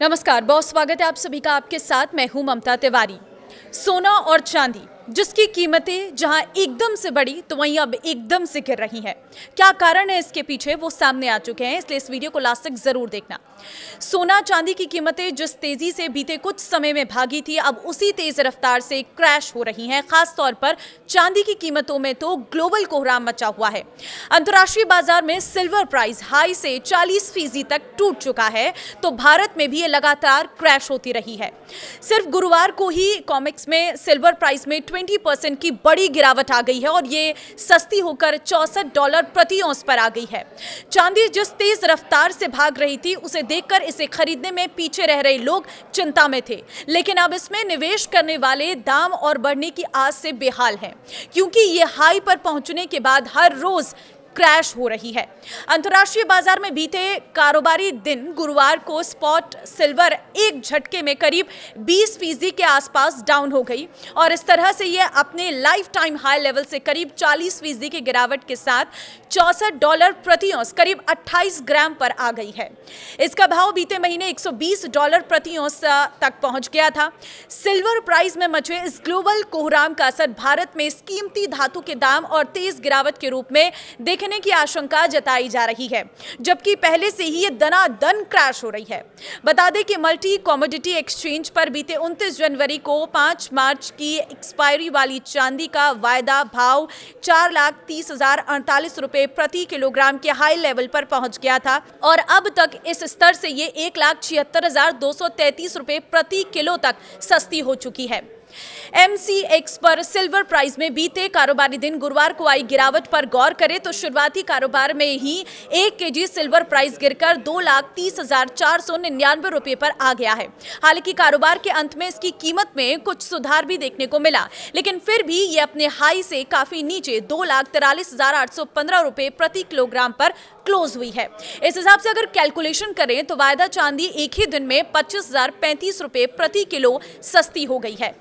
नमस्कार, बहुत स्वागत है आप सभी का। आपके साथ मैं हूं ममता तिवारी। सोना और चांदी जिसकी कीमतें जहां एकदम से बढ़ी तो वहीं अब एकदम से गिर रही हैं। क्या कारण है इसके पीछे, वो सामने आ चुके हैं, इसलिए इस वीडियो को लास्ट तक जरूर देखना। सोना चांदी की कीमतें जिस तेजी से बीते कुछ समय में भागी थी, अब उसी तेज रफ्तार से क्रैश हो रही हैं। खास तौर पर चांदी की कीमतों में तो ग्लोबल कोहराम मचा हुआ है। अंतर्राष्ट्रीय बाजार में सिल्वर प्राइस हाई से 40% तक टूट चुका है, तो भारत में भी ये लगातार क्रैश होती रही है। सिर्फ गुरुवार को ही कॉमेक्स में सिल्वर प्राइस में 20% की बड़ी गिरावट आ गई है और ये सस्ती होकर $64 प्रति औंस पर आ गई है। चांदी जिस तेज रफ्तार से भाग रही थी, उसे देखकर इसे खरीदने में पीछे रह रहे लोग चिंता में थे, लेकिन अब इसमें निवेश करने वाले दाम और बढ़ने की आस से बेहाल हैं, क्योंकि ये हाई पर पहुंचने के बाद हर रोज क्रैश हो रही है। अंतर्राष्ट्रीय बाजार में बीते कारोबारी दिन गुरुवार को स्पॉट सिल्वर एक झटके में करीब 20% के आसपास डाउन हो गई और इस तरह से ये अपने लाइफ टाइम हाई लेवल से करीब 40% की गिरावट के साथ $64 प्रति औंस करीब 28 ग्राम पर आ गई है। इसका भाव बीते महीने $120 प्रति औंस तक पहुंच गया था। सिल्वर प्राइस में मचे इस ग्लोबल कोहराम का असर भारत में इस कीमती धातु के दाम और तेज गिरावट के रूप में देखने की आशंका जताई जा रही है, जबकि पहले से ही ये दनादन क्रैश हो रही है। बता दें कि मल्टी कमोडिटी एक्सचेंज पर बीते 29 जनवरी को 5 मार्च की एक्सपायरी वाली चांदी का वायदा भाव 4,30,048 रुपए प्रति किलोग्राम के हाई लेवल पर पहुंच गया था और अब तक इस स्तर से ये 1,76,233 रुपए प्रति किलो तक सस्ती हो चुकी है। MCX पर सिल्वर प्राइस में बीते कारोबारी दिन गुरुवार को आई गिरावट पर गौर करें तो शुरुआती कारोबार में ही 1 केजी सिल्वर प्राइस गिरकर 2,30,499 रुपए पर आ गया है। हालांकि कारोबार के अंत में इसकी कीमत में कुछ सुधार भी देखने को मिला, लेकिन फिर भी ये अपने हाई से काफी नीचे 2,43,815 रुपए प्रति किलोग्राम पर क्लोज हुई है। इस हिसाब से अगर कैलकुलेशन करें तो वायदा चांदी एक ही दिन में 25,035 रुपए प्रति किलो सस्ती हो गई है।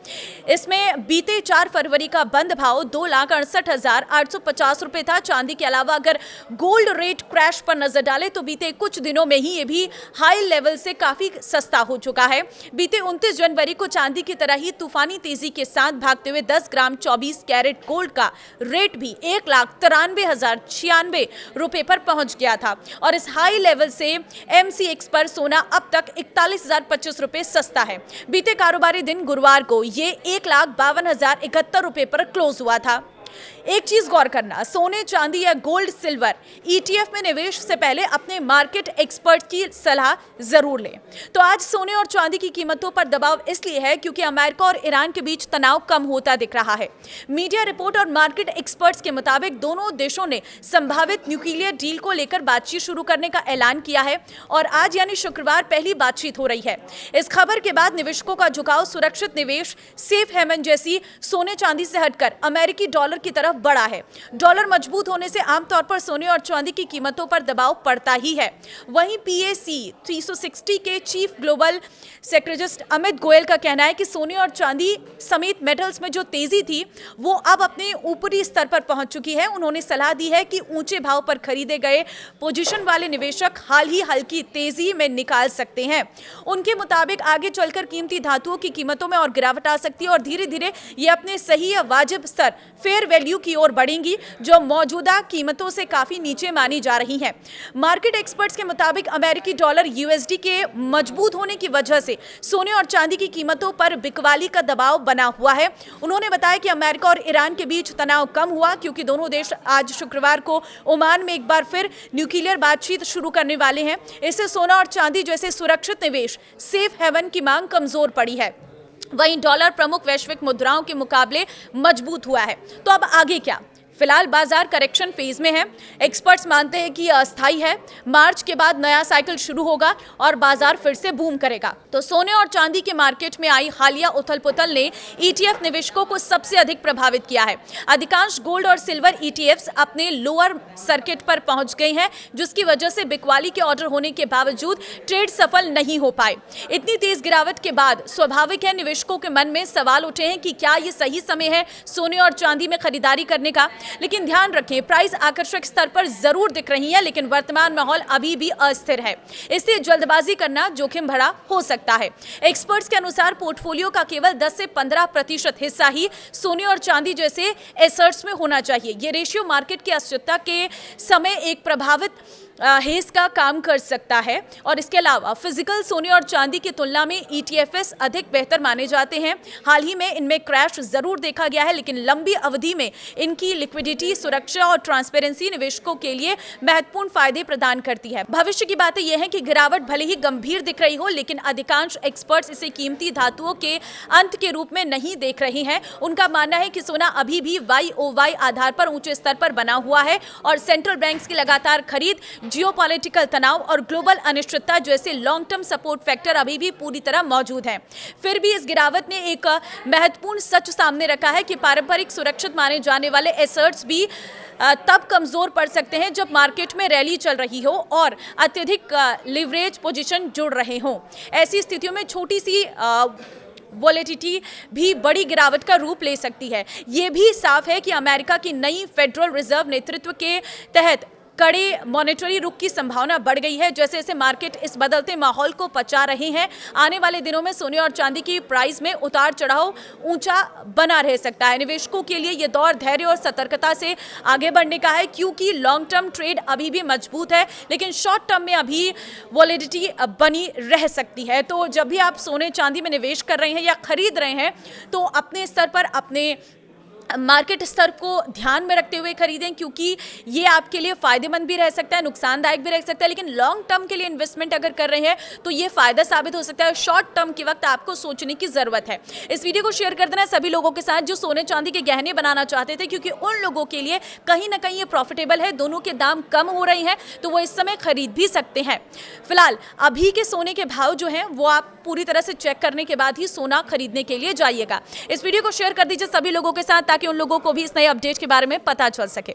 इसमें बीते 4 फरवरी का बंद भाव 2,68,850 रुपए था। चांदी के अलावा अगर गोल्ड रेट क्रैश पर नजर डालें तो बीते कुछ दिनों में ही ये भी हाई लेवल से काफी सस्ता हो चुका है। बीते 29 जनवरी को चांदी की तरह ही तूफानी तेजी के साथ भागते हुए 10 ग्राम 24 कैरेट गोल्ड का रेट भी 1,93,096 रुपए पर पहुंच गया था और इस हाई लेवल से MCX पर सोना अब तक 41,025 रुपए सस्ता है। बीते कारोबारी दिन गुरुवार को ये 1,52,071 रुपए पर क्लोज हुआ था। एक चीज गौर करना, सोने चांदी या गोल्ड सिल्वर ETF में निवेश से पहले अपने मार्केट एक्सपर्ट की सलाह जरूर लें। तो आज सोने और चांदी की कीमतों पर दबाव इसलिए है क्योंकि अमेरिका और ईरान के बीच तनाव कम होता दिख रहा है। मीडिया रिपोर्ट और मार्केट एक्सपर्ट्स के मुताबिक दोनों देशों ने संभावित न्यूक्लियर डील को लेकर बातचीत शुरू करने का ऐलान किया है और आज यानी शुक्रवार पहली बातचीत हो रही है। इस खबर के बाद निवेशकों का झुकाव सुरक्षित निवेश सेफ हेवन जैसी सोने चांदी से हटकर अमेरिकी डॉलर की तरफ बढ़ा है। डॉलर मजबूत होने से आमतौर पर सोने और चांदी की कीमतों पर दबाव पड़ता ही है। वहीं PAC 360 के chief global strategist Amit Goyal का कहना है कि सोने और चांदी समेत मेटल्स में जो तेजी थी वो अब अपने ऊपरी स्तर पर पहुंच चुकी है। उन्होंने सलाह दी है कि ऊंचे भाव पर खरीदे गए पोजीशन वाले निवेशक हाल ही हल्की तेजी में निकाल सकते हैं। उनके मुताबिक आगे चलकर कीमती धातुओं की कीमतों में और गिरावट आ सकती है और धीरे धीरे ये अपने सही या वाजिब स्तर फेयर वैल्यू की ओर बढ़ेंगी, जो मौजूदा कीमतों से काफी नीचे मानी जा रही हैं। मार्केट एक्सपर्ट्स के मुताबिक अमेरिकी डॉलर USD के मजबूत होने की वजह से सोने और चांदी की कीमतों पर बिकवाली का दबाव बना हुआ है। उन्होंने बताया कि अमेरिका और ईरान के बीच तनाव कम हुआ क्योंकि दोनों देश आज शुक्रवार को ओमान में एक बार फिर न्यूक्लियर बातचीत शुरू करने वाले हैं। इससे सोना और चांदी जैसे सुरक्षित निवेश सेफ हेवन की मांग कमजोर पड़ी है। वहीं डॉलर प्रमुख वैश्विक मुद्राओं के मुकाबले मजबूत हुआ है। तो अब आगे क्या? फिलहाल बाजार करेक्शन फेज में है। एक्सपर्ट्स मानते हैं कि यह अस्थायी है। मार्च के बाद नया साइकिल शुरू होगा और बाजार फिर से बूम करेगा। तो सोने और चांदी के मार्केट में आई हालिया उथल-पुथल ने ETF निवेशकों को सबसे अधिक प्रभावित किया है। अधिकांश गोल्ड और सिल्वर ETFs अपने लोअर सर्किट पर पहुंच गए हैं, जिसकी वजह से बिकवाली के ऑर्डर होने के बावजूद ट्रेड सफल नहीं हो पाए। इतनी तेज गिरावट के बाद स्वाभाविक है निवेशकों के मन में सवाल उठे हैं कि क्या ये सही समय है सोने और चांदी में खरीदारी करने का। लेकिन ध्यान रखें, प्राइस आकर्षक स्तर पर जरूर दिख रही है, लेकिन वर्तमान माहौल अभी भी अस्थिर है, इसलिए जल्दबाजी करना जोखिम भरा हो सकता है। एक्सपर्ट्स के अनुसार पोर्टफोलियो का केवल 10 से 15% हिस्सा ही सोने और चांदी जैसे एसेट्स में होना चाहिए। ये रेशियो मार्केट की अस्थिरता के समय एक प्रभावित हेज का काम कर सकता है। और इसके अलावा फिजिकल सोने और चांदी की तुलना में ETFs अधिक बेहतर माने जाते हैं। हाल ही में इनमें क्रैश जरूर देखा गया है, लेकिन लंबी अवधि में इनकी लिक्विडिटी, सुरक्षा और ट्रांसपेरेंसी निवेशकों के लिए महत्वपूर्ण फायदे प्रदान करती है। भविष्य की बातें यह है कि गिरावट भले ही गंभीर दिख रही हो, लेकिन अधिकांश एक्सपर्ट्स इसे कीमती धातुओं के अंत के रूप में नहीं देख रहे हैं। उनका मानना है कि सोना अभी भी YOY आधार पर ऊंचे स्तर पर बना हुआ है और सेंट्रल बैंक्स की लगातार खरीद, जियोपॉलिटिकल तनाव और ग्लोबल अनिश्चितता जैसे लॉन्ग टर्म सपोर्ट फैक्टर अभी भी पूरी तरह मौजूद हैं। फिर भी इस गिरावट ने एक महत्वपूर्ण सच सामने रखा है कि पारंपरिक सुरक्षित माने जाने वाले एसेट्स भी तब कमजोर पड़ सकते हैं जब मार्केट में रैली चल रही हो और अत्यधिक लिवरेज पोजीशन जुड़ रहे हों। ऐसी स्थितियों में छोटी सी वॉलेटिलिटी भी बड़ी गिरावट का रूप ले सकती है। ये भी साफ है कि अमेरिका की नई फेडरल रिजर्व नेतृत्व के तहत कड़े मॉनेटरी रुख की संभावना बढ़ गई है। जैसे जैसे मार्केट इस बदलते माहौल को पचा रहे हैं, आने वाले दिनों में सोने और चांदी की प्राइस में उतार चढ़ाव ऊंचा बना रह सकता है। निवेशकों के लिए यह दौर धैर्य और सतर्कता से आगे बढ़ने का है, क्योंकि लॉन्ग टर्म ट्रेड अभी भी मजबूत है, लेकिन शॉर्ट टर्म में अभी वॉलेटिलिटी बनी रह सकती है। तो जब भी आप सोने चांदी में निवेश कर रहे हैं या खरीद रहे हैं, तो अपने स्तर पर अपने मार्केट स्तर को ध्यान में रखते हुए खरीदें, क्योंकि ये आपके लिए फायदेमंद भी रह सकता है, नुकसानदायक भी रह सकता है। लेकिन लॉन्ग टर्म के लिए इन्वेस्टमेंट अगर कर रहे हैं तो ये फायदा साबित हो सकता है। शॉर्ट टर्म के वक्त आपको सोचने की जरूरत है। इस वीडियो को शेयर कर देना सभी लोगों के साथ जो सोने चांदी के गहने बनाना चाहते थे, क्योंकि उन लोगों के लिए कहीं ना कहीं ये प्रॉफिटेबल है। दोनों के दाम कम हो रहे हैं तो वो इस समय खरीद भी सकते हैं। फिलहाल अभी के सोने के भाव जो हैं वो आप पूरी तरह से चेक करने के बाद ही सोना खरीदने के लिए जाइएगा। इस वीडियो को शेयर कर दीजिए सभी लोगों के साथ, ताकि उन लोगों को भी इस नए अपडेट के बारे में पता चल सके।